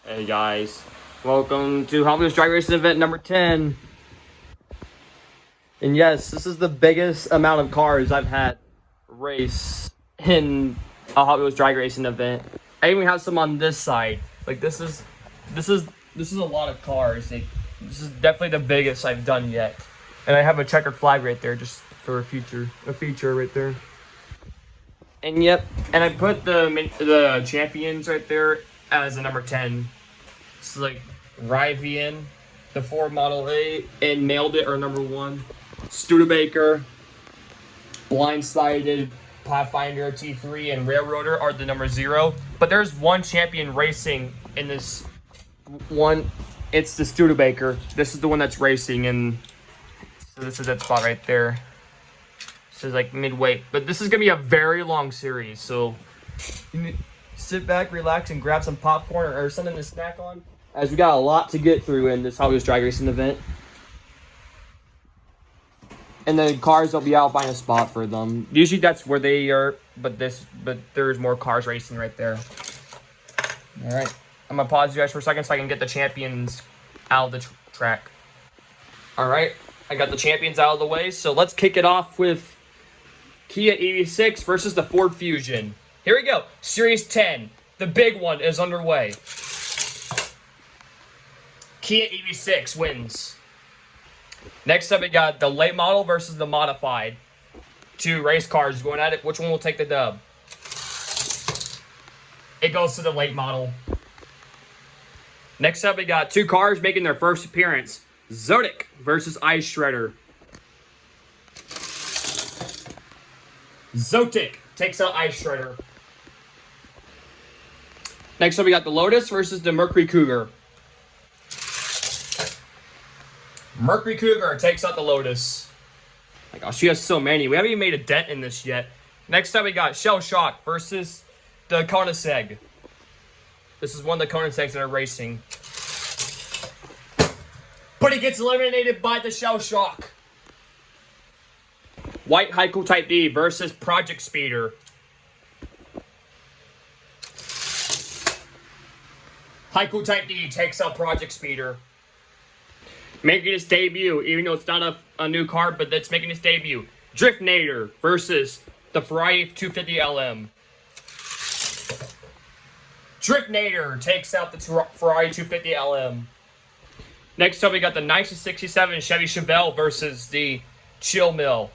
Hey guys, welcome to Hot Wheels Drag Racing event number 10. And yes, this is the biggest amount of cars I've had race in a Hot Wheels Drag Racing event. I even have some on this side. Like this is a lot of cars. This is definitely the biggest I've done yet. And I have a checkered flag right there just for a feature right there. And yep, and I put the champions right there as a number 10. It's like Rivian, the Ford Model A, and Nailed It are number 1. Studebaker, Blindsided, Pathfinder T3, and Railroader are the number 0. But there's one champion racing in this one. It's the Studebaker. This is the one that's racing, and so this is that spot right there. This is like midweight, but this is gonna be a very long series, so sit back, relax, and grab some popcorn or something to snack on, as we got a lot to get through in this Hot Wheels Drag Racing event. And the cars will be out buying a spot for them. Usually that's where they are, but there's more cars racing right there. All right, I'm gonna pause you guys for a second so I can get the champions out of the track. All right, I got the champions out of the way, so let's kick it off with Kia EV6 versus the Ford Fusion. Here we go. Series 10. The big one is underway. Kia EV6 wins. Next up, we got the late model versus the modified. 2 race cars going at it. Which one will take the dub? It goes to the late model. Next up, we got 2 cars making their first appearance. Zodic versus Ice Shredder. Zotic takes out Ice Shredder. Next up, we got the Lotus versus the Mercury Cougar. Mercury Cougar takes out the Lotus. My gosh, she has so many. We haven't even made a dent in this yet. Next up, we got Shell Shock versus the Koenigsegg. This is one of the Koenigsegg's that are racing. But he gets eliminated by the Shell Shock. White Haiku Type D versus Project Speeder. Haiku Type D takes out Project Speeder. Making its debut, even though it's not a new car, but it's making its debut. Driftnator versus the Ferrari 250 LM. Driftnator takes out the Ferrari 250 LM. Next up, we got the 1967 Chevy Chevelle versus the Chill Mill.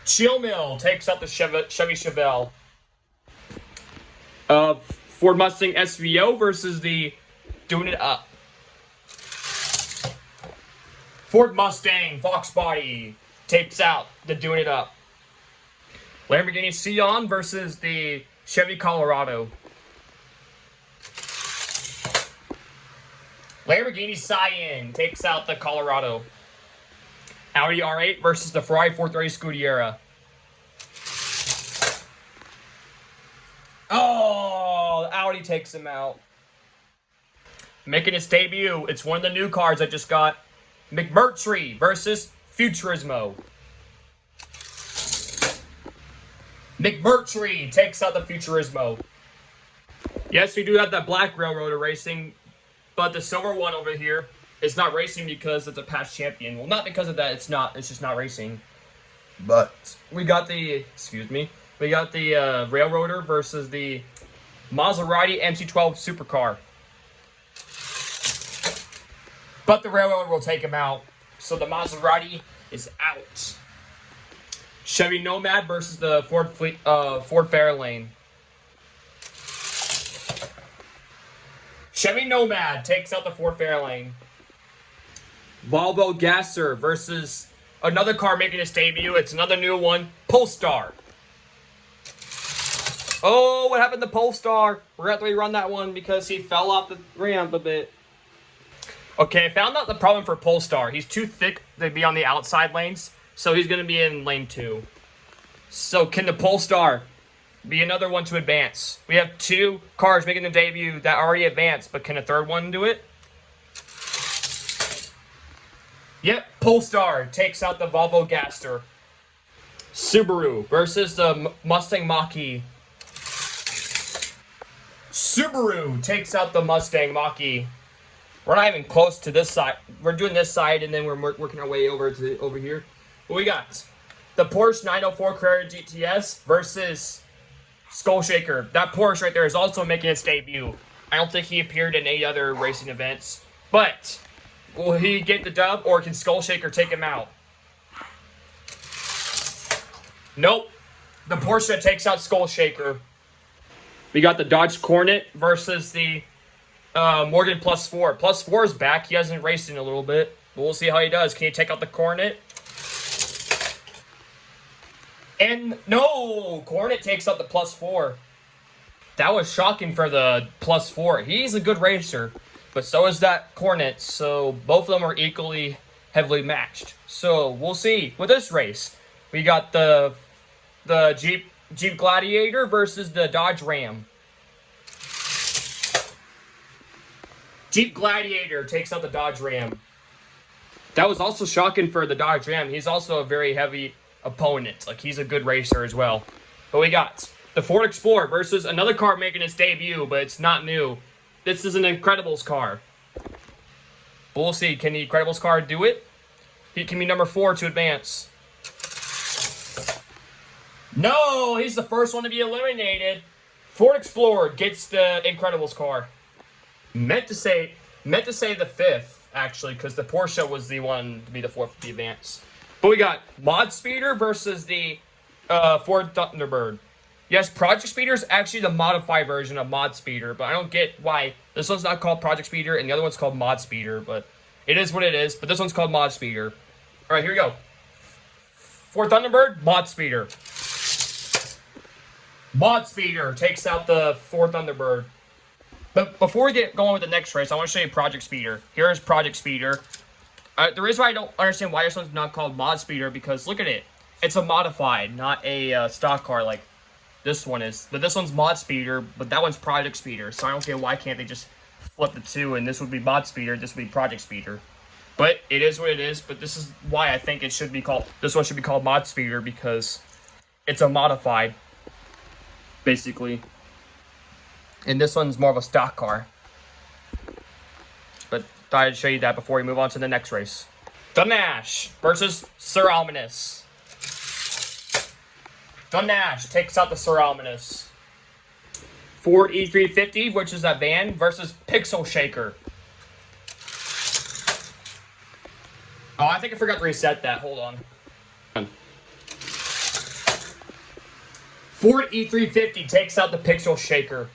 Chill Mill takes out the Chevy Chevelle. Ford Mustang SVO versus the Doing It Up. Ford Mustang Fox Body takes out the Doing It Up. Lamborghini Sion versus the Chevy Colorado. Lamborghini Cyan takes out the Colorado. Audi R8 versus the Ferrari 430 Scuderia. Oh, Audi takes him out. Making its debut, it's one of the new cars I just got. McMurtry versus Futurismo. McMurtry takes out the Futurismo. Yes, we do have that black Railroader racing, but the silver one over here is not racing because it's a past champion. Well, not because of that, it's just not racing. But we got the, Railroader versus the Maserati MC12 supercar. But the Railroader will take him out, so the Maserati is out. Chevy Nomad versus the Ford Fairlane. Chevy Nomad takes out the Ford Fairlane. Volvo Gasser versus another car making its debut. It's another new one, Polestar. Oh, what happened to Polestar? We're going to have to rerun that one because he fell off the ramp a bit. Okay, I found out the problem for Polestar. He's too thick to be on the outside lanes, so he's going to be in lane 2. So can the Polestar be another one to advance? We have 2 cars making their debut that already advanced, but can a third one do it? Yep, Polestar takes out the Volvo Gaster. Subaru versus the Mustang Mach-E. Subaru takes out the Mustang Mach-E. We're not even close to this side. We're doing this side, and then we're working our way over here. But we got the Porsche 904 Carrera GTS versus Skull Shaker. That Porsche right there is also making its debut. I don't think he appeared in any other racing events. But will he get the dub, or can Skull Shaker take him out? Nope. The Porsche takes out Skull Shaker. We got the Dodge Coronet versus the Morgan Plus 4. Plus 4 is back. He hasn't raced in a little bit. But we'll see how he does. Can he take out the Coronet? And no! Coronet takes out the Plus 4. That was shocking for the Plus 4. He's a good racer. But so is that Coronet. So both of them are equally heavily matched. So we'll see with this race. We got the Jeep Gladiator versus the Dodge Ram. Jeep Gladiator takes out the Dodge Ram. That was also shocking for the Dodge Ram. He's also a very heavy opponent. Like, he's a good racer as well. But we got the Ford Explorer versus another car making its debut, but it's not new. This is an Incredibles car. We'll see. Can the Incredibles car do it? He can be number 4 to advance. No, he's the first one to be eliminated. Ford Explorer gets the Incredibles car. Meant to say the 5th, actually, because the Porsche was the one to be the 4th to advance. But we got Mod Speeder versus the Ford Thunderbird. Yes, Project Speeder is actually the modified version of Mod Speeder, but I don't get why this one's not called Project Speeder and the other one's called Mod Speeder, but it is what it is. But this one's called Mod Speeder. All right, here we go. Ford Thunderbird, Mod Speeder. Mod Speeder takes out the Ford Thunderbird. But before we get going with the next race, I want to show you Project Speeder. Here's Project Speeder. The reason why I don't understand why this one's not called Mod Speeder, because look at it. It's a modified, not a stock car like this one is. But this one's Mod Speeder, but that one's Project Speeder. So I don't get why can't they just flip the two, and this would be Mod Speeder, this would be Project Speeder. But it is what it is, but this is why I think it should be called, this one should be called Mod Speeder, because it's a modified, basically. And this one's more of a stock car. But thought I'd show you that before we move on to the next race. The Nash versus Sir Ominous. The Nash takes out the Sir Ominous. Ford E350, which is that van, versus Pixel Shaker. Oh, I think I forgot to reset that. Hold on. Ford E350 takes out the Pixel Shaker.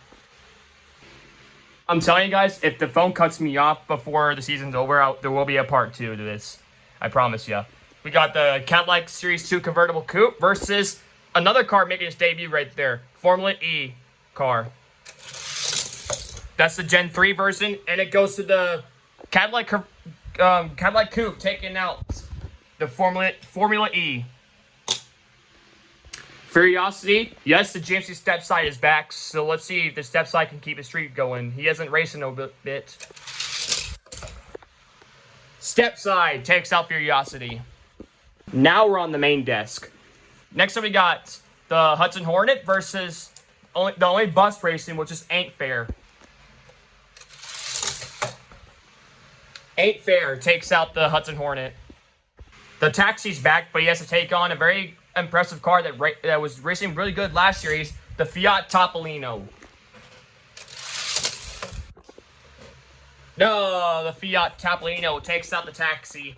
I'm telling you guys, if the phone cuts me off before the season's over, there will be a part 2 to this. I promise you. We got the Cadillac Series 2 convertible coupe versus another car making its debut right there. Formula E car. That's the Gen 3 version, and it goes to the Cadillac coupe taking out the Formula E. Curiosity, yes, the GMC step side is back, so let's see if the step side can keep his streak going. He hasn't raced in a bit. Step side takes out Curiosity. Now we're on the main desk. Next up we got the Hudson Hornet versus the only bus racing, which is Ain't Fair. Ain't Fair takes out the Hudson Hornet. The Taxi's back, but he has to take on a very impressive car that was racing really good last series, the Fiat Topolino. No, the Fiat Topolino takes out the Taxi.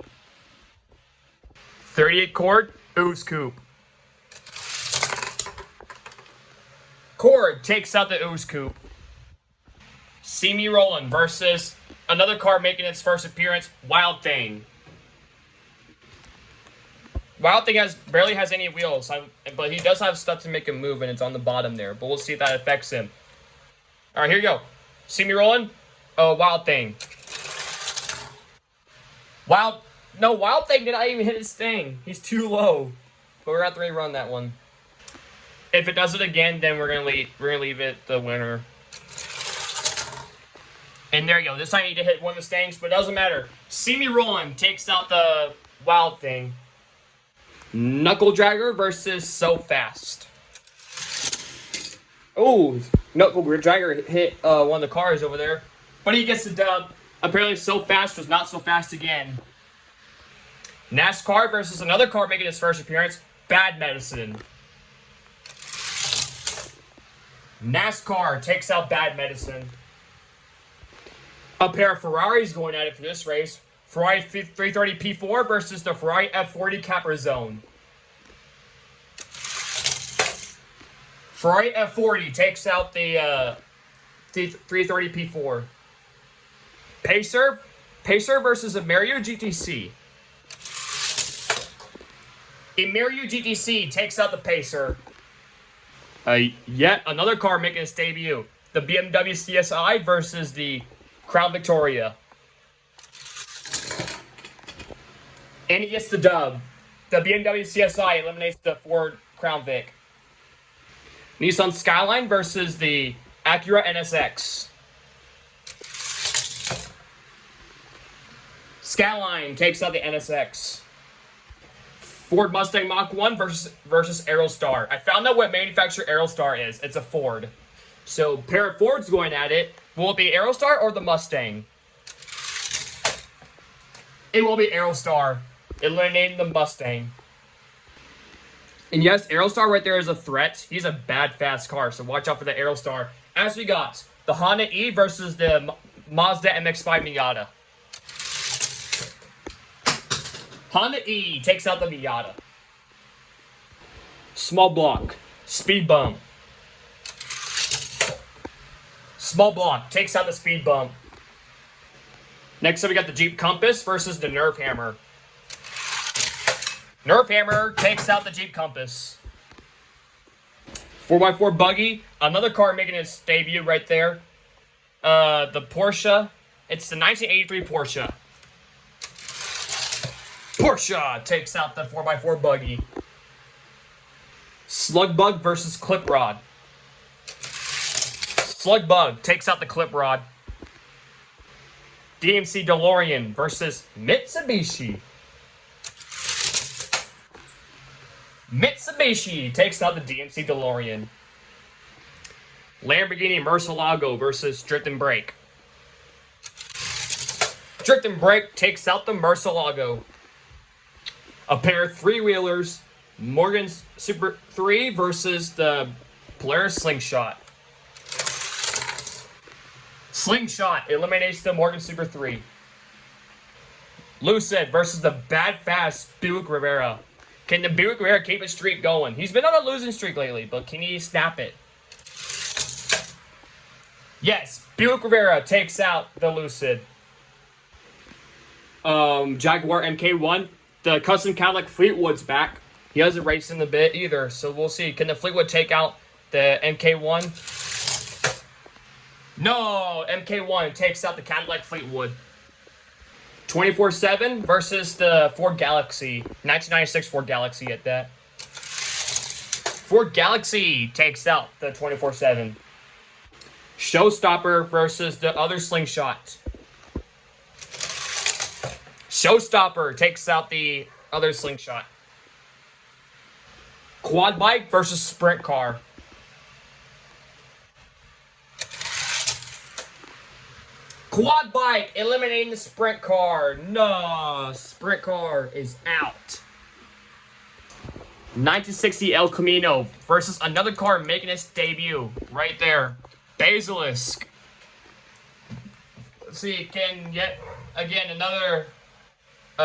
38 Cord, Ooze Coupe. Cord takes out the Ooze Coupe. See Me Rollin' versus another car making its first appearance, Wild Thing. Wild Thing barely has any wheels, but he does have stuff to make him move, and it's on the bottom there. But we'll see if that affects him. All right, here you go. See Me Rolling? Oh, Wild Thing. Wild Thing did not even hit his thing. He's too low. But we're going to have to rerun that one. If it does it again, then we're gonna leave it the winner. And there you go. This time you need to hit one of the Mustangs, but it doesn't matter. See Me Rolling takes out the Wild Thing. Knuckle Dragger versus So Fast. Oh, Knuckle Dragger hit one of the cars over there. But he gets the dub. Apparently So Fast was not so fast again. NASCAR versus another car making its first appearance, Bad Medicine. NASCAR takes out Bad Medicine. A pair of Ferraris going at it for this race. Ferrari 330 P4 versus the Ferrari F40 Caprizone. Ferrari F40 takes out the 330 P4. Pacer versus a Mario GTC. A Mario GTC takes out the Pacer. Yet another car making its debut. The BMW CSI versus the Crown Victoria. And he gets the dub. The BMW CSI eliminates the Ford Crown Vic. Nissan Skyline versus the Acura NSX. Skyline takes out the NSX. Ford Mustang Mach 1 versus Aerostar. I found out what manufacturer Aerostar is. It's a Ford. So, pair of Fords going at it. Will it be Aerostar or the Mustang? It will be Aerostar. Eliminating the Mustang. And yes, Aerostar right there is a threat. He's a bad, fast car, so watch out for the Aerostar. As we got the Honda E versus the Mazda MX-5 Miata. Honda E takes out the Miata. Small block. Speed bump. Small block takes out the speed bump. Next up, we got the Jeep Compass versus the Nerf Hammer. Nerf Hammer takes out the Jeep Compass. 4x4 buggy. Another car making its debut right there. The Porsche. It's the 1983 Porsche. Porsche takes out the 4x4 buggy. Slugbug versus Clip Rod. Slugbug takes out the Clip Rod. DMC DeLorean versus Mitsubishi. Mitsubishi takes out the DMC DeLorean. Lamborghini Murcielago versus Drift and Brake. Drift and Brake takes out the Murcielago. A pair of three-wheelers, Morgan's Super 3 versus the Polaris Slingshot. Slingshot eliminates the Morgan Super 3. Lucid versus the bad fast Buick Rivera. Can the Buick Rivera keep his streak going? He's been on a losing streak lately, but can he snap it? Yes, Buick Rivera takes out the Lucid. Jaguar MK1. The custom Cadillac Fleetwood's back. He hasn't raced in a bit either, so we'll see. Can the Fleetwood take out the MK1? No, MK1 takes out the Cadillac Fleetwood. 24/7 versus the Ford Galaxy. 1996 Ford Galaxy at that. Ford Galaxy takes out the 24/7. Showstopper versus the other Slingshot. Showstopper takes out the other Slingshot. Quad bike versus sprint car. Quad bike eliminating the sprint car. No, sprint car is out. 1960 El Camino versus another car making its debut right there. Basilisk. Let's see, can yet again another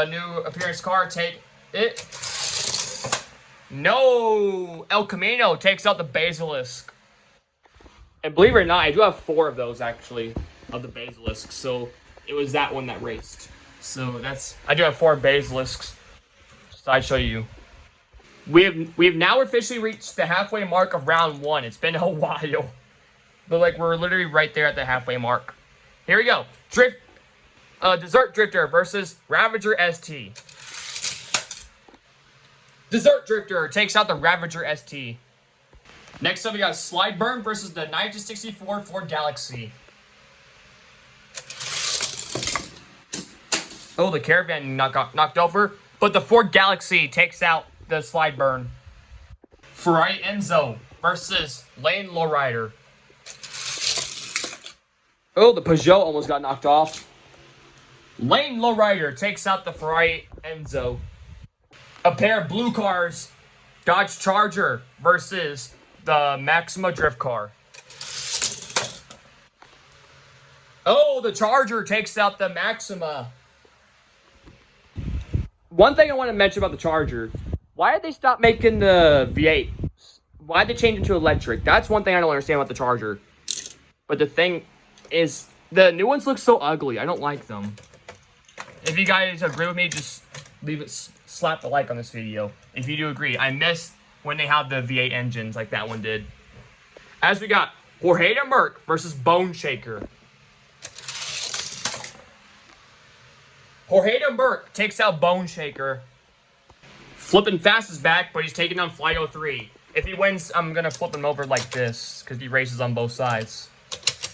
new appearance car take it? No! El Camino takes out the Basilisk. And believe it or not, I do have 4 of those actually, of the Basilisk. So it was that one that raced. So I do have 4 Basilisks. So I'd show you. We have now officially reached the halfway mark of round 1. It's been a while. But like we're literally right there at the halfway mark. Here we go. Desert Drifter versus Ravager ST. Desert Drifter takes out the Ravager ST. Next up, we got Slideburn versus the 1964 Ford Galaxy. Oh, the Caravan knocked over, but the Ford Galaxy takes out the Slideburn. Ferrari Enzo versus Lane Lowrider. Oh, the Peugeot almost got knocked off. Lane Lowrider takes out the Ferrari Enzo. A pair of blue cars, Dodge Charger versus the Maxima drift car. Oh, the Charger takes out the Maxima. One thing I want to mention about the Charger. Why did they stop making the V8? Why did they change it to electric? That's one thing I don't understand about the Charger. But the thing is, the new ones look so ugly. I don't like them. If you guys agree with me, just leave it, slap the like on this video. If you do agree, I miss when they had the V8 engines like that one did. As we got Jorge Merck versus Bone Shaker. Jorge Merck takes out Bone Shaker. Flippin' Fast is back, but he's taking on Flight 03. If he wins, I'm gonna flip him over like this, because he races on both sides.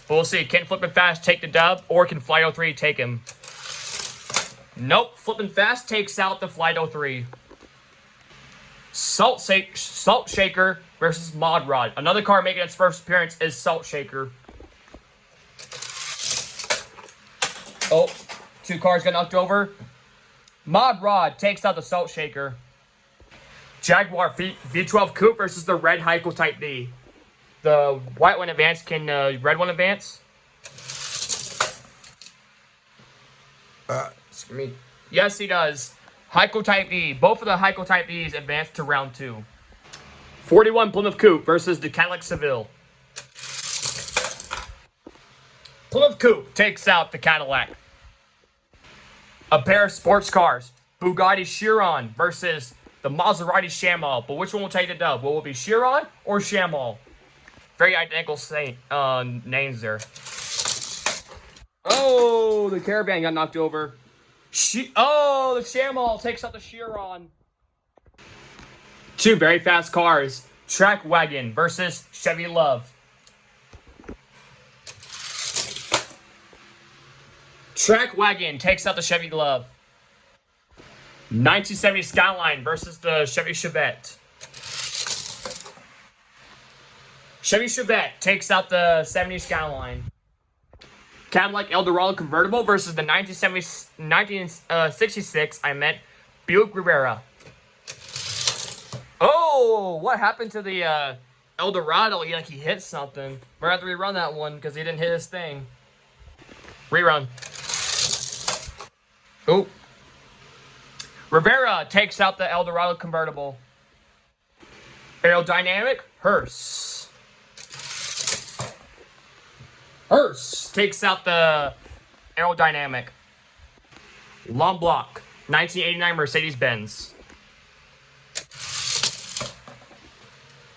But we'll see. Can Flippin' Fast take the dub, or can Flight 03 take him? Nope. Flippin' Fast takes out the Flight 03. Salt Shaker versus Mod Rod. Another car making its first appearance is Salt Shaker. Oh, two cars got knocked over. Mod Rod takes out the Salt Shaker. Jaguar V12 Coupe versus the Red Heiko Type D. The white one advance. Can red one advance? Excuse me. Yes, he does. Heiko Type D. Both of the Heiko Type Ds advance to round 2. 41 Plymouth Coupe versus the Cadillac Seville. Plymouth Coupe takes out the Cadillac. A pair of sports cars. Bugatti Chiron versus the Maserati Shamal. But which one will take the dub? Will it be Chiron or Shamal? Very identical names there. Oh, the Caravan got knocked over. Oh, the Shamal takes out the Chiron. Two very fast cars. Track Wagon versus Chevy Love. Track Wagon takes out the Chevy Love. 1970 Skyline versus the Chevy Chevette. Chevy Chevette takes out the 70 Skyline. Cadillac Eldorado convertible versus the 1966, Buick Rivera. Oh, what happened to the Eldorado? He hit something. We're gonna have to rerun that one because he didn't hit his thing. Rerun. Oh. Rivera takes out the Eldorado convertible. Aerodynamic, Hearse. Hearse takes out the Aerodynamic. Lomblock, 1989 Mercedes-Benz.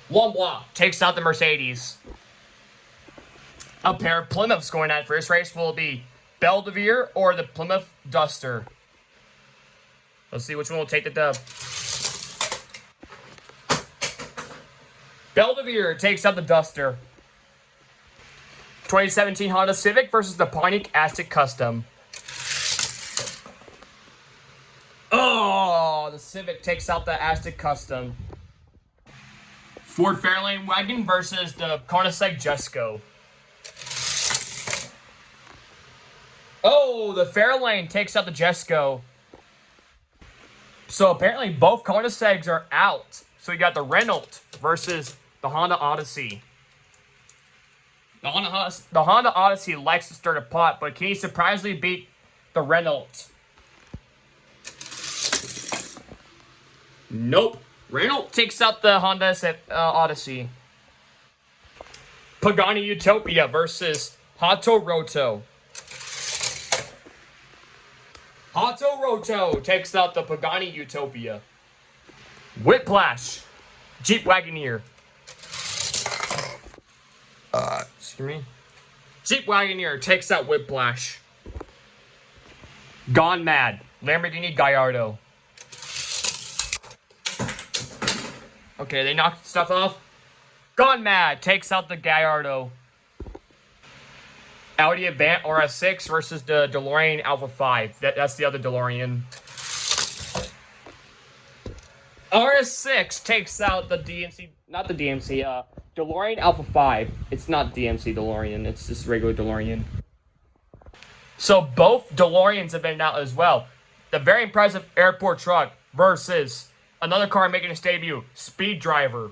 Lomblock takes out the Mercedes. A pair of Plymouths going at first race will be Belvedere or the Plymouth Duster. Let's see which one will take the dub. Belvedere takes out the Duster. 2017 Honda Civic versus the Pontiac Aztek Custom. Oh, the Civic takes out the Aztek Custom. Ford Fairlane Wagon versus the Koenigsegg Jesko. Oh, the Fairlane takes out the Jesko. So apparently both Koenigsegg's are out. So you got the Renault versus the Honda Odyssey. The Honda Odyssey likes to stir the pot, but can he surprisingly beat the Renault? Nope. Renault takes out the Honda Odyssey. Pagani Utopia versus Hato Roto. Hato Roto takes out the Pagani Utopia. Whiplash, Jeep Wagoneer. Excuse me. Jeep Wagoneer takes out Whiplash. Gone Mad, Lamborghini Gallardo. Okay, they knocked stuff off. Gone Mad takes out the Gallardo. Audi Avant RS6 versus the DeLorean Alpha 5. That's the other DeLorean. RS6 takes out the DMC, not the DMC, DeLorean Alpha 5. It's not DMC DeLorean, it's just regular DeLorean. So both DeLoreans have been out as well. The very impressive airport truck versus another car making its debut, Speed Driver.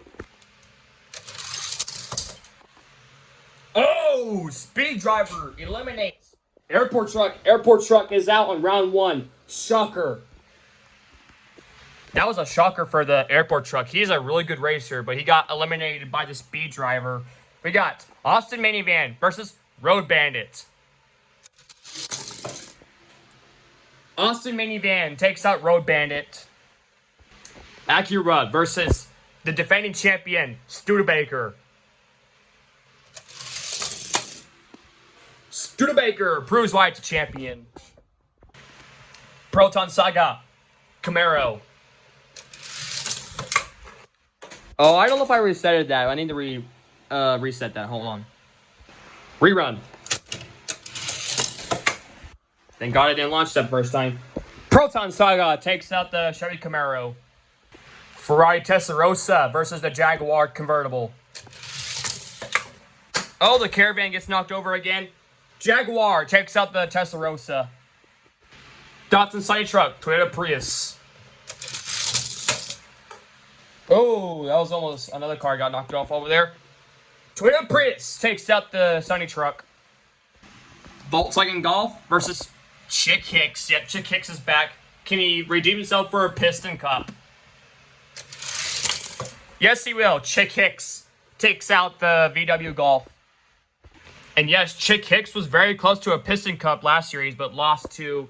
Oh, Speed Driver eliminates airport truck. Airport truck is out on round 1. Shocker. That was a shocker for the airport truck. He's a really good racer, but he got eliminated by the Speed Driver. We got Austin Minivan versus Road Bandit. Austin Minivan takes out Road Bandit. Acura versus the defending champion, Studebaker. Studebaker proves why it's a champion. Proton Saga, Camaro. Oh, I don't know if I resetted that. I need to reset that. Hold on. Rerun. Thank God I didn't launch that first time. Proton Saga takes out the Chevy Camaro. Ferrari Testarossa versus the Jaguar convertible. Oh, the Caravan gets knocked over again. Jaguar takes out the Testarossa. Datsun Cybertruck, Toyota Prius. Oh, that was almost another car got knocked off over there. Toyota Prius takes out the Sunny Truck. Volkswagen Golf versus Chick Hicks. Yep, Chick Hicks is back. Can he redeem himself for a Piston Cup? Yes, he will. Chick Hicks takes out the VW Golf. And yes, Chick Hicks was very close to a Piston Cup last series, but lost to...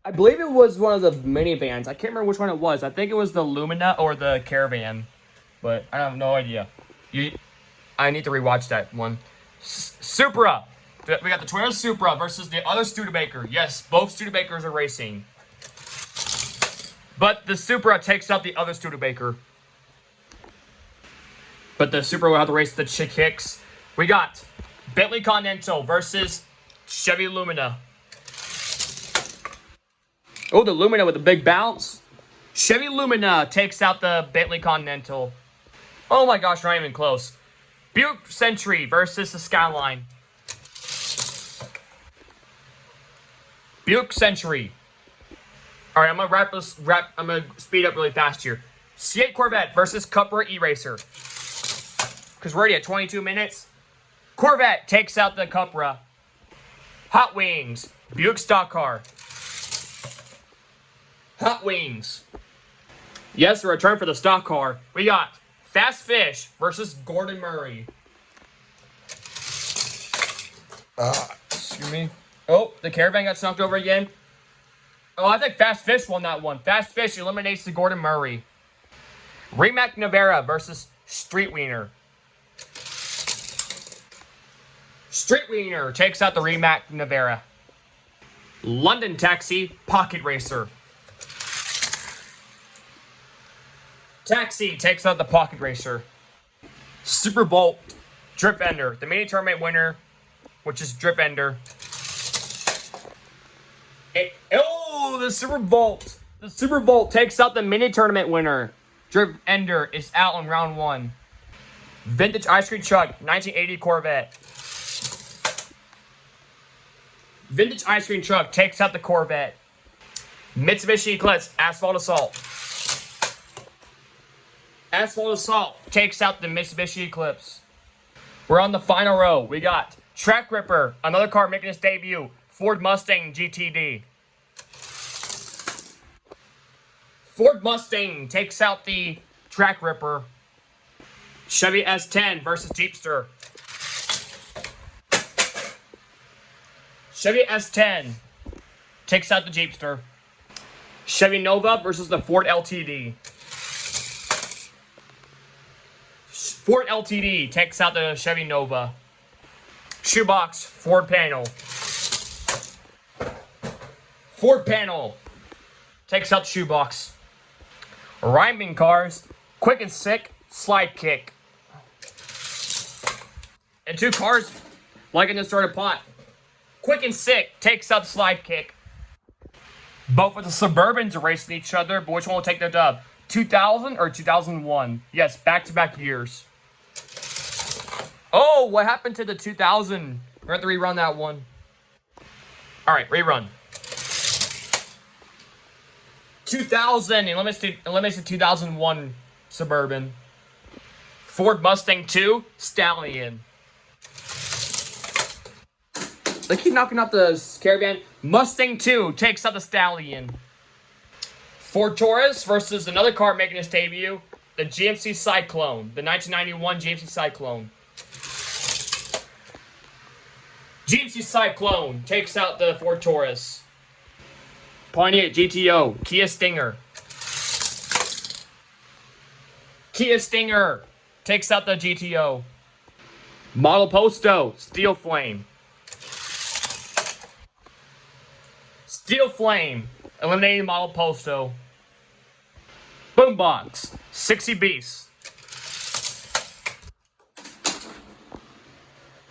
I believe it was one of the minivans. I can't remember which one it was. I think it was the Lumina or the Caravan. But I have no idea. I need to rewatch that one. Supra. We got the Toyota Supra versus the other Studebaker. Yes, both Studebakers are racing. But the Supra takes out the other Studebaker. But the Supra will have to race the Chick Hicks. We got Bentley Continental versus Chevy Lumina. Oh, the Lumina with a big bounce. Chevy Lumina takes out the Bentley Continental. Oh my gosh, not even close. Buick Century versus the Skyline. Buick Century. All right, I'm gonna speed up really fast here. C8 Corvette versus Cupra E-Racer. Because we're already at 22 minutes. Corvette takes out the Cupra. Hot Wings. Buick Stock Car. Hot Wings. Yes, a return for the stock car. We got Fast Fish versus Gordon Murray. Excuse me. Oh, the Caravan got knocked over again. Oh, I think Fast Fish won that one. Fast Fish eliminates the Gordon Murray. Rimac Navara versus Street Wiener. Street Wiener takes out the Rimac Navara. London Taxi Pocket Racer. Taxi takes out the Pocket Racer. Super Bolt Drift Ender, the mini tournament winner, which is Drift Ender. Oh, the Super Bolt. The Super Bolt takes out the mini tournament winner. Drift Ender is out on round 1. Vintage Ice Cream Truck, 1980 Corvette. Vintage Ice Cream Truck takes out the Corvette. Mitsubishi Eclipse Asphalt Assault. Asphalt Assault takes out the Mitsubishi Eclipse. We're on the final row. We got Track Ripper, another car making its debut. Ford Mustang GTD. Ford Mustang takes out the Track Ripper. Chevy S10 versus Jeepster. Chevy S10 takes out the Jeepster. Chevy Nova versus the Ford LTD. Ford LTD takes out the Chevy Nova. Shoebox Ford Panel. Ford Panel takes out the Shoebox. Rhyming Cars, Quick and Sick, Slide Kick. And 2 cars like in the starter pot. Quick and Sick takes out the Slide Kick. Both of the Suburbans are racing each other, but which one will take the dub? 2000 or 2001? Yes, back-to-back years. Oh, what happened to the 2000? We're going to have to rerun that one. All right, rerun. 2000 eliminates the 2001 Suburban. Ford Mustang 2 Stallion. They keep knocking out the Caravan. Mustang 2 takes out the Stallion. Ford Taurus versus another car making its debut, the GMC Cyclone, the 1991 GMC Cyclone. GMC Cyclone takes out the Ford Taurus. Pontiac GTO, Kia Stinger. Kia Stinger takes out the GTO. Model Posto, Steel Flame. Steel Flame, eliminating Model Posto. Boombox, 60 Beast.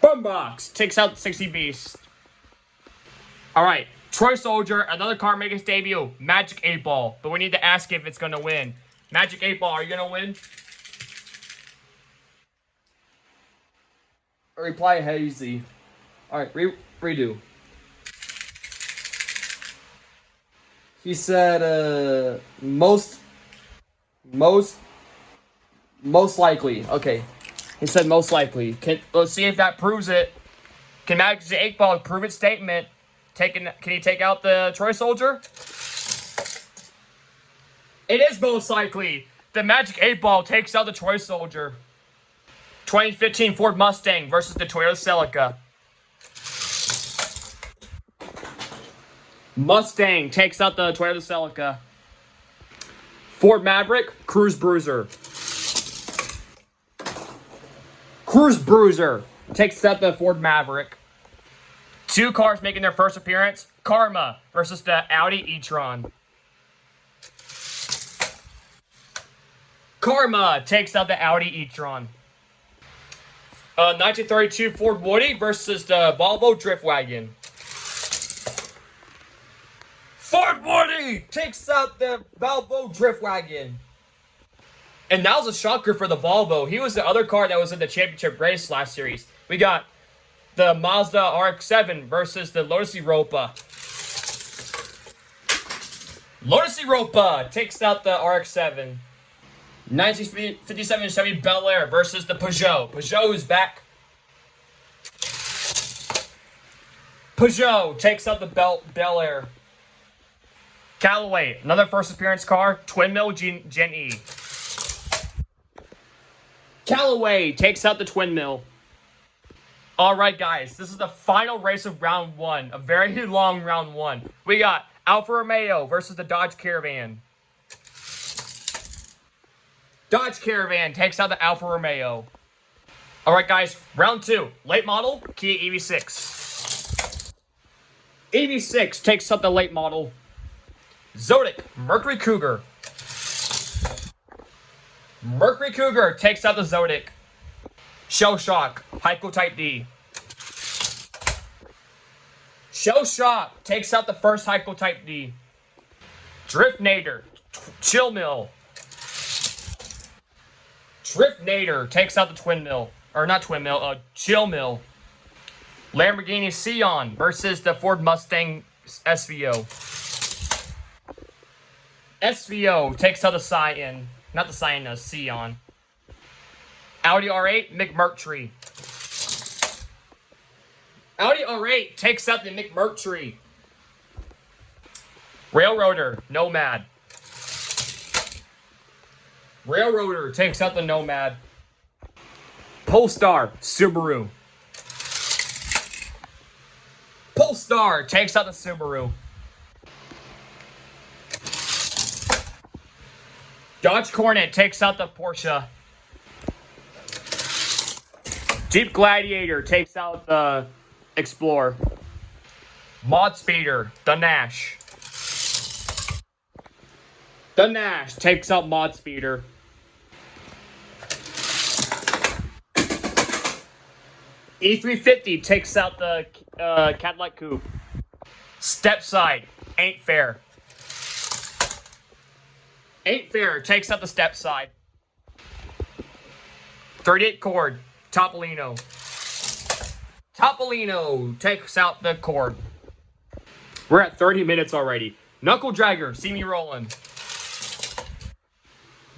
Boombox takes out 60 Beast. Alright, Troy Soldier, another car making its debut, Magic 8 Ball. But we need to ask if it's gonna win. Magic 8 Ball, are you gonna win? Reply hazy. Alright, redo. He said, most likely. Okay. He said most likely. Let's see if that proves it. Can Magic 8 Ball prove its statement? Can he take out the Troy Soldier? It is most likely. The Magic 8 Ball takes out the Troy Soldier. 2015 Ford Mustang versus the Toyota Celica. Mustang takes out the Toyota Celica. Ford Maverick, Cruise Bruiser. Cruise Bruiser takes out the Ford Maverick. Two cars making their first appearance. Karma versus the Audi e-tron. Karma takes out the Audi e-tron. 1932 Ford Woody versus the Volvo Drift Wagon. Ford Woody takes out the Volvo Drift Wagon. And that was a shocker for the Volvo. He was the other car that was in the championship race last series. We got the Mazda RX-7 versus the Lotus Europa. Lotus Europa takes out the RX-7. 1957 Chevy Bel Air versus the Peugeot. Peugeot is back. Peugeot takes out the Bel Air. Callaway, another first appearance car, Twin Mill Gen E. Callaway takes out the Twin Mill. Alright guys, this is the final race of round one, a very long round one. We got Alfa Romeo versus the Dodge Caravan. Dodge Caravan takes out the Alfa Romeo. Alright guys, round two, late model, Kia EV6. EV6 takes out the late model. Zodiac, Mercury Cougar. Mercury Cougar takes out the Zodiac. Shell Shock, Heiko Type D. Shell Shock takes out the first Heiko Type D. Drift Nader, Chill Mill. Drift Nader takes out the Twin Mill. Or not Twin Mill, Chill Mill. Lamborghini Sion versus the Ford Mustang SVO. SVO takes out the Scion. Not the Scion, the Sion. Audi R8, McMurtry. Audi R8 takes out the McMurtry. Railroader, Nomad. Railroader takes out the Nomad. Polestar, Subaru. Polestar takes out the Subaru. Dodge Coronet takes out the Porsche. Jeep Gladiator takes out the Explorer. Mod Speeder, the Nash. The Nash takes out Mod Speeder. E350 takes out the Cadillac Coupe. Stepside, Ain't Fair. Ain't Fair takes out the Stepside. 38 Cord, Topolino. Topolino takes out the Cord. We're at 30 minutes already. Knuckle Dragger, see me rolling.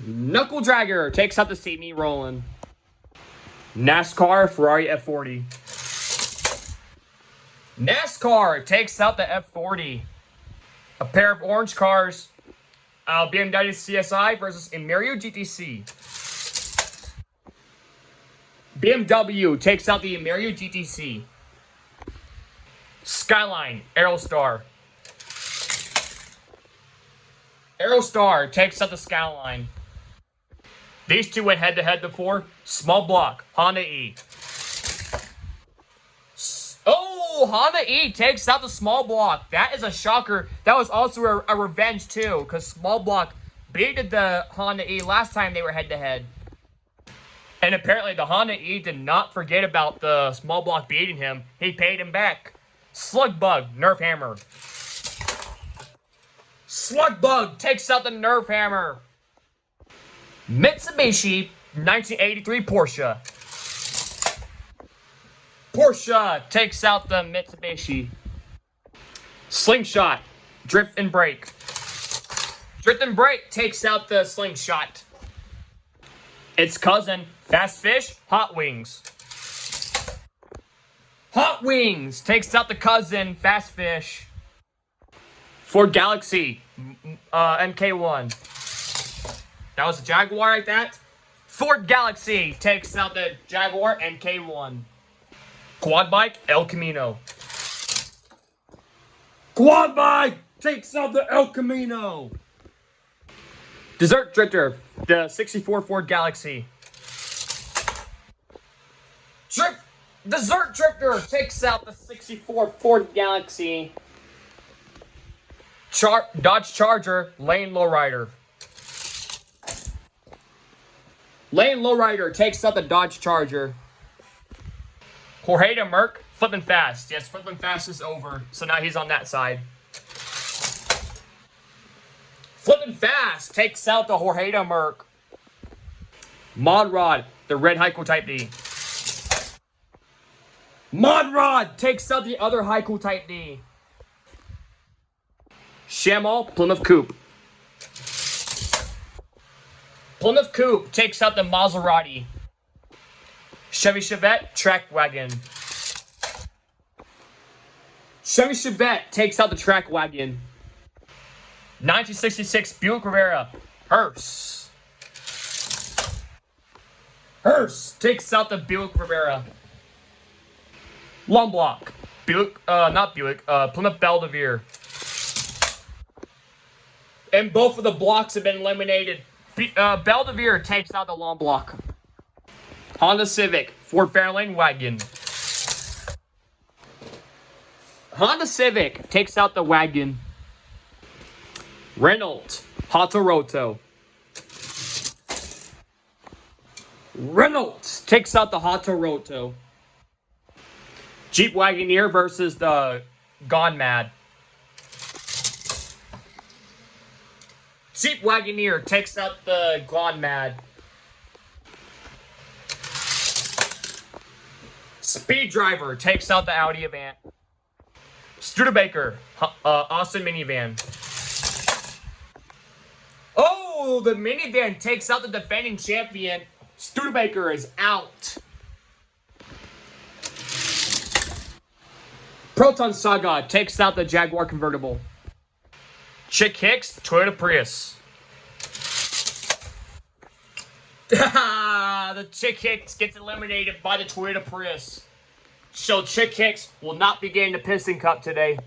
Knuckle Dragger takes out the see me rolling. NASCAR Ferrari F40. NASCAR takes out the F40. A pair of orange cars. BMW CSI versus Immerio GTC. BMW takes out the Immerio GTC. Skyline Aerostar. Aerostar takes out the Skyline. These two went head-to-head before. Small block, Honda E. Oh, Honda E takes out the small block. That is a shocker. That was also a revenge, too, because small block beat the Honda E last time they were head-to-head. And apparently the Honda E did not forget about the small block beating him. He paid him back. Slugbug, Nerf Hammer. Slugbug takes out the Nerf Hammer. Mitsubishi 1983 Porsche. Porsche takes out the Mitsubishi. Slingshot, Drift and Brake. Drift and Brake takes out the Slingshot. Its cousin, Fast Fish, Hot Wings. Hot Wings takes out the cousin, Fast Fish. Ford Galaxy, MK1. That was a Jaguar like that. Ford Galaxy takes out the Jaguar MK1. Quad Bike, El Camino. Quad Bike takes out the El Camino. Desert Drifter, the 64 Ford Galaxy. Desert Drifter takes out the 64 Ford Galaxy. Dodge Charger, Lane Lowrider. Lane Lowrider takes out the Dodge Charger. Jorge de Merc, Flippin' Fast. Yes, Flippin' Fast is over, so now he's on that side. Flippin' Fast takes out the Jorge de Merc. Mod Rod, the Red Haiku Type D. Mod Rod takes out the other Haiku Type D. Shamal, Plymouth Coupe. Plymouth Coupe takes out the Maserati. Chevy Chevette, Track Wagon. Chevy Chevette takes out the Track Wagon. 1966 Buick Rivera, Hearse. Hearse takes out the Buick Rivera. Long Block, Plymouth Belvedere. And both of the blocks have been eliminated. Belvedere takes out the long block. Honda Civic, Ford Fairlane Wagon. Honda Civic takes out the wagon. Renault, Hatoroto. Renault takes out the Hatoroto. Jeep Wagoneer versus the Gone Mad. Jeep Wagoneer takes out the Gone Mad. Speed Driver takes out the Audi Avant. Studebaker, Austin Minivan. Oh, the minivan takes out the defending champion. Studebaker is out. Proton Saga takes out the Jaguar convertible. Chick Hicks, Toyota Prius. The Chick Hicks gets eliminated by the Toyota Prius. So Chick Hicks will not be getting the Piston Cup today.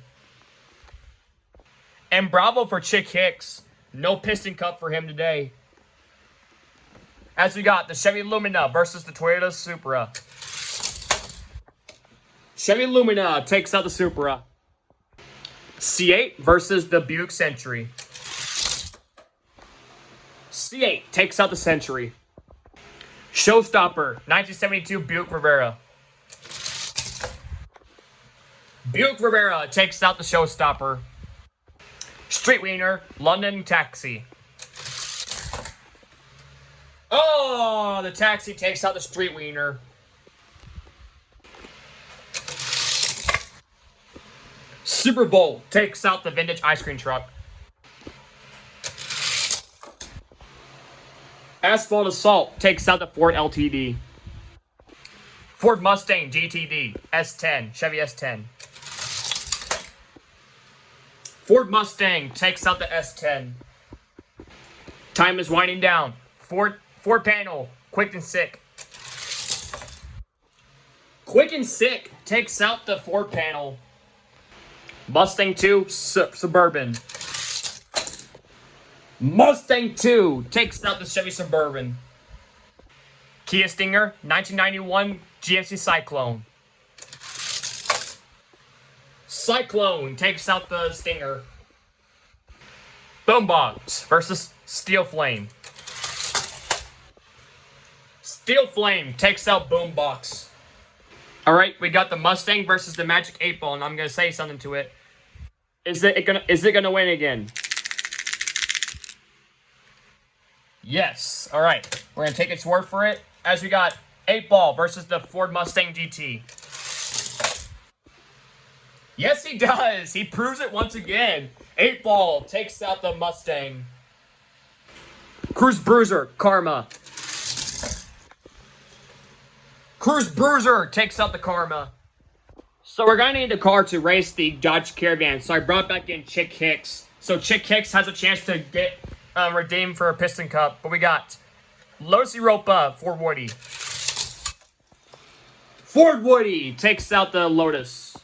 And bravo for Chick Hicks. No Piston Cup for him today. As we got the Chevy Lumina versus the Toyota Supra. Chevy Lumina takes out the Supra. C8 versus the Buick Century. C8 takes out the Century. Showstopper, 1972 Buick Rivera. Buick Rivera takes out the Showstopper. Street Wiener, London Taxi. Oh, the Taxi takes out the Street Wiener. Super Bowl takes out the vintage ice cream truck. Asphalt Assault takes out the Ford LTD. Ford Mustang GTD S10, Chevy S10. Ford Mustang takes out the S10. Time is winding down. Ford panel, Quick and Sick. Quick and Sick takes out the Ford panel. Mustang 2 Suburban. Mustang 2 takes out the Chevy Suburban. Kia Stinger 1991 GMC Cyclone. Cyclone takes out the Stinger. Boombox versus Steel Flame. Steel Flame takes out Boombox. Alright, we got the Mustang versus the Magic 8 Ball, and I'm gonna say something to it. Is it gonna win again? Yes. Alright. We're gonna take its word for it. As we got 8 Ball versus the Ford Mustang GT. Yes, he does. He proves it once again. 8 Ball takes out the Mustang. Cruise Bruiser, Karma. Cruise Bruiser takes out the Karma. So we're gonna need a car to race the Dodge Caravan. So I brought back in Chick Hicks. So Chick Hicks has a chance to get redeemed for a Piston Cup. But we got Lotus Europa, Ford Woody. Ford Woody takes out the Lotus.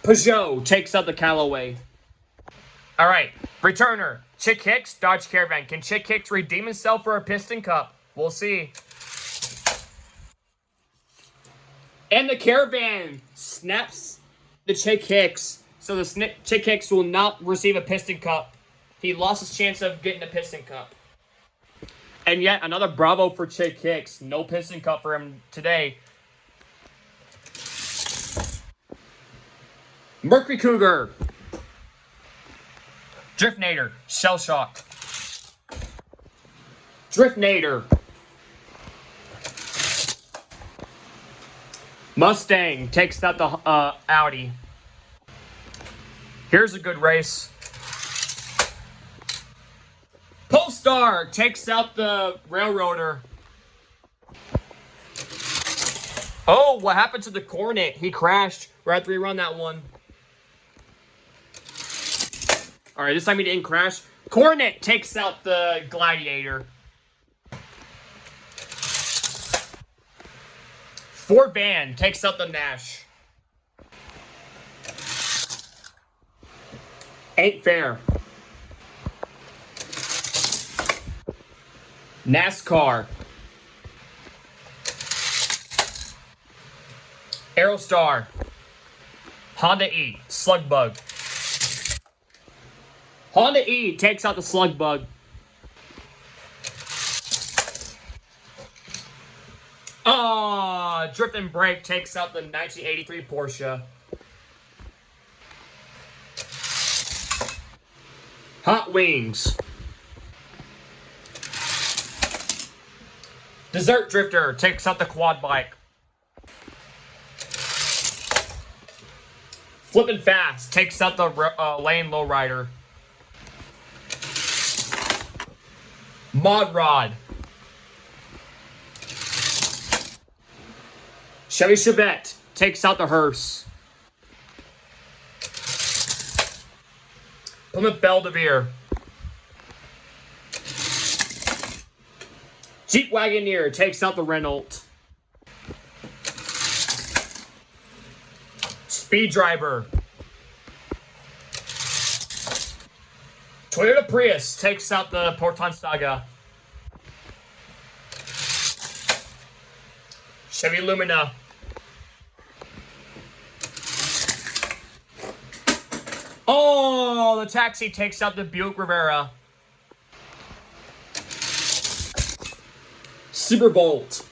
Peugeot takes out the Callaway. Alright, returner. Chick Hicks, Dodge Caravan. Can Chick Hicks redeem himself for a Piston Cup? We'll see. And the Caravan snaps the Chick Hicks. So the Chick Hicks will not receive a Piston Cup. He lost his chance of getting a Piston Cup. And yet, another bravo for Chick Hicks. No Piston Cup for him today. Mercury Cougar. Driftnator, Shell Shock. Driftnator. Mustang takes out the Audi. Here's a good race. Polestar takes out the Railroader. Oh, what happened to the Coronet? He crashed right after we run that one. Alright, this time he didn't crash. Coronet takes out the Gladiator. Ford Van takes out the Nash. Ain't fair. NASCAR. Aerostar. Honda E, Slug Bug. Honda E takes out the Slug Bug. Drift and Brake takes out the 1983 Porsche. Hot Wings. Desert Drifter takes out the Quad Bike. Flippin' Fast takes out the Lane Lowrider. Mod Rod. Chevy Chevette takes out the Hearse. Plymouth Belvedere. Jeep Wagoneer takes out the Renault. Speed Driver. Toyota Prius takes out the Proton Saga. Chevy Lumina. Oh, the Taxi takes out the Buick Rivera. Superbolt.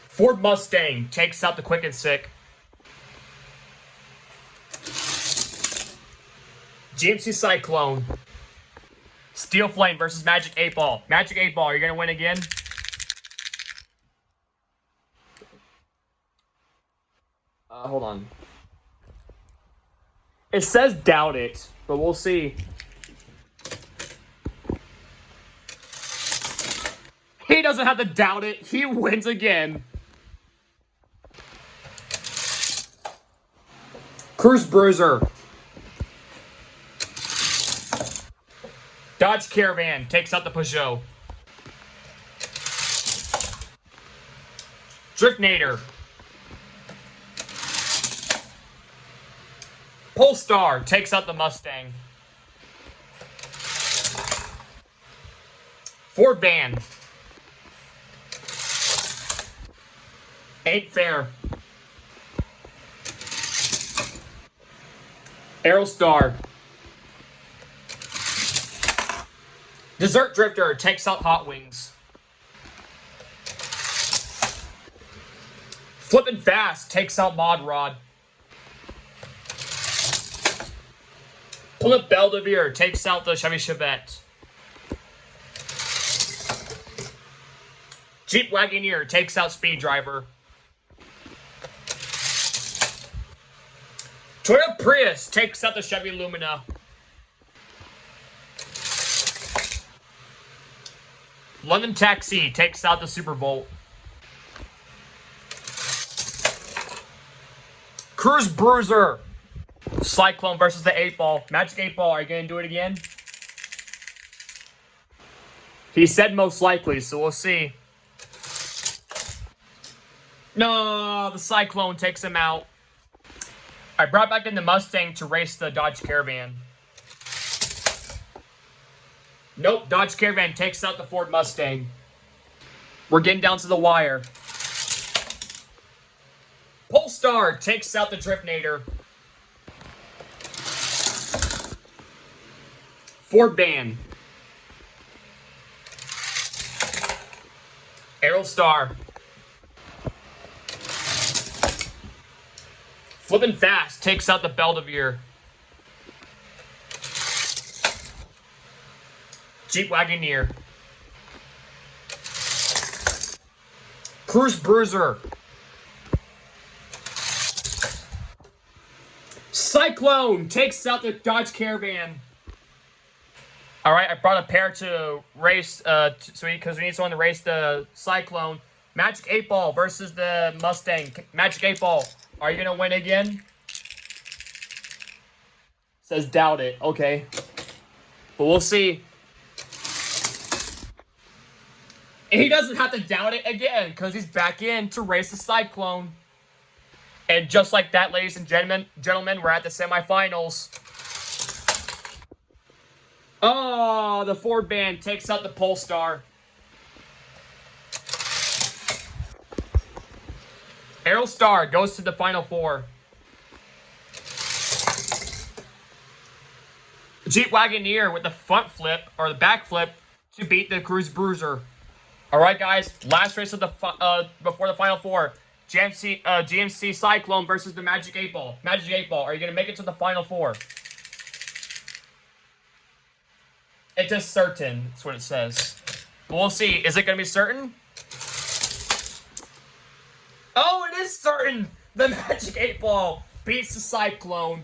Ford Mustang takes out the Quick and Sick. GMC Cyclone. Steel Flame versus Magic 8 Ball. Magic 8 Ball, you're going to win again? hold on. It says doubt it, but we'll see. He doesn't have to doubt it. He wins again. Cruise Bruiser. Dodge Caravan takes out the Peugeot. Driftnator. Polestar takes out the Mustang. Ford Van. Ain't Fair. Aerostar. Desert Drifter takes out Hot Wings. Flippin' Fast takes out Mod Rod. Plymouth Belvedere takes out the Chevy Chevette. Jeep Wagoneer takes out Speed Driver. Toyota Prius takes out the Chevy Lumina. London Taxi takes out the Super Volt. Cruise Bruiser. Cyclone versus the 8-Ball. Magic 8-Ball, are you going to do it again? He said most likely, so we'll see. No, the Cyclone takes him out. I brought back in the Mustang to race the Dodge Caravan. Nope, Dodge Caravan takes out the Ford Mustang. We're getting down to the wire. Polestar takes out the Driftnator. Ford Van. Aerostar. Flippin' Fast takes out the Belvedere. Jeep Wagoneer. Cruise Bruiser. Cyclone takes out the Dodge Caravan. All right, I brought a pair to race, because we need someone to race the Cyclone. Magic 8-Ball versus the Mustang. Magic 8-Ball, are you gonna win again? Says doubt it. Okay, but we'll see. And he doesn't have to doubt it again because he's back in to race the Cyclone. And just like that, ladies and gentlemen, we're at the semifinals. Oh, the Ford Van takes out the Polestar. Aerostar goes to the Final Four. Jeep Wagoneer with the front flip, or the back flip, to beat the Cruise Bruiser. Alright guys, last race of the before the Final Four. GMC Cyclone versus the Magic 8-Ball. Magic 8-Ball, are you going to make it to the Final Four? It's just certain. That's what it says. But we'll see. Is it going to be certain? Oh, it is certain! The Magic 8-Ball beats the Cyclone.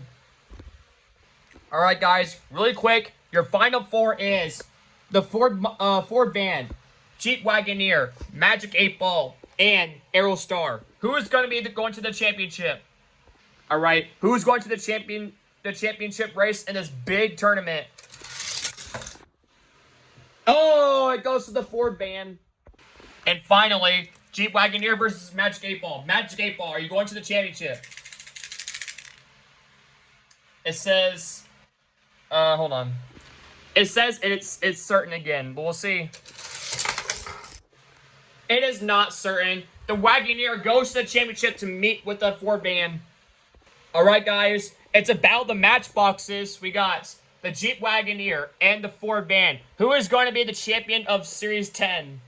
Alright guys, really quick. Your Final Four is the Ford Van, Jeep Wagoneer, Magic 8-Ball, and Aerostar. Who is going to be going to the championship? All right, who's going to the championship race in this big tournament? Oh, it goes to the Ford Van. And finally, Jeep Wagoneer versus Magic 8-Ball. Magic 8-Ball, are you going to the championship? It says, hold on. It says it's certain again, but we'll see. It is not certain. The Wagoneer goes to the championship to meet with the Ford Van. Alright guys, it's a battle of the matchboxes. We got the Jeep Wagoneer and the Ford Van. Who is going to be the champion of Series 10?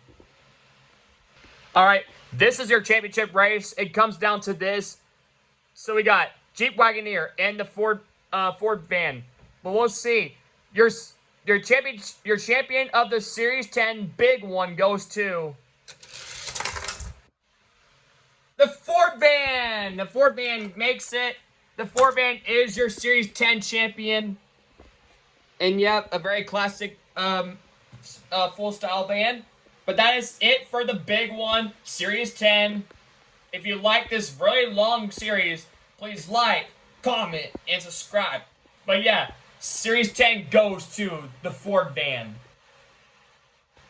Alright, this is your championship race. It comes down to this. So we got Jeep Wagoneer and the Ford Van. But we'll see. Your champion of the Series 10 big one goes to The Ford van! The Ford van makes it. The Ford van is your Series 10 champion. And yep, a very classic full style van. But that is it for the big one, Series 10. If you like this really long series, please like, comment, and subscribe. But yeah, Series 10 goes to the Ford van.